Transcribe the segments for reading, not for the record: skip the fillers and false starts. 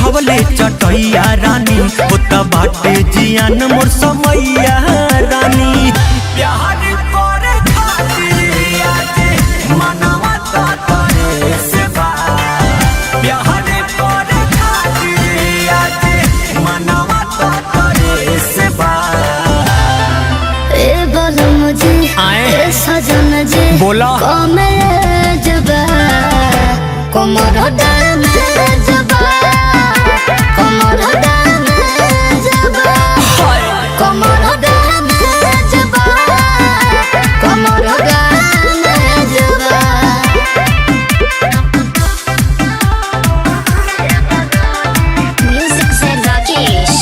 बिछावले चटैया रानी होता बाटे जियान मोर समैया रानी प्यार करे खातिर आज मनवा तोरे से बा प्यार करे खातिर आज मनवा तोरे से बा ए बोलो मुझे ए सजन जी बोला कमर डाल में जबा कमर डाल में जबा कमर डाल में जबा कमर डाल में जबा म्यूजिक से राकेश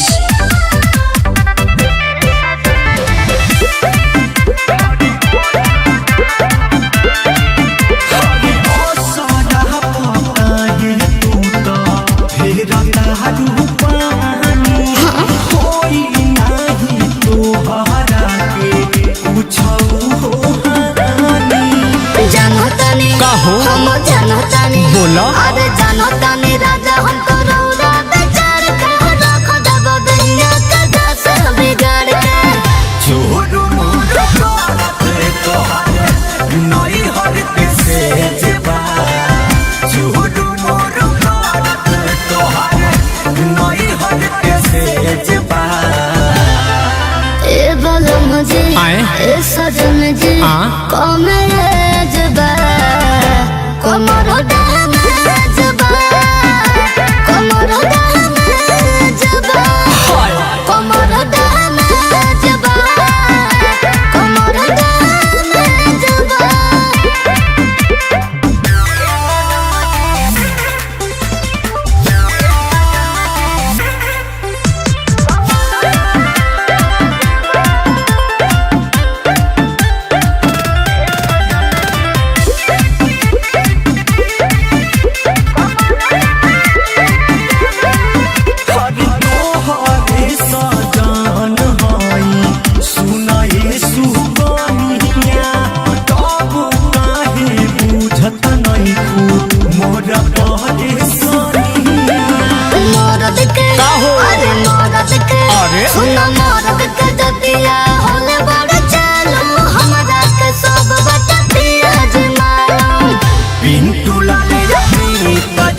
बोला अरे जानतानी राजा हम तो रौरा बेचार के रख दब दुनिया का दस बिगाड़ के छोड़ू मोर करत तोहारे नई हर के सेजबा छोड़ू मोर करत तोहारे नई हर के सेजबा ए बोलो मुझे ए सजन जी कमर डाल में जबा कमर डाल में जबा कमर डाल में जबा कमर डाल में जबा सुनो मरद के जतिया होले बड़ चालू हमरा के सब बततिया जमालू पिंटू लाले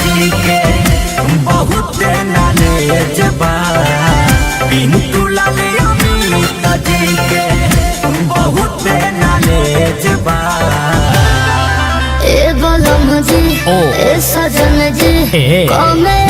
जी के बहुत नाले जबा पिंटू लाले जी के बहुत नाले जबा ए बोलो मुझे ए सजन जी कमे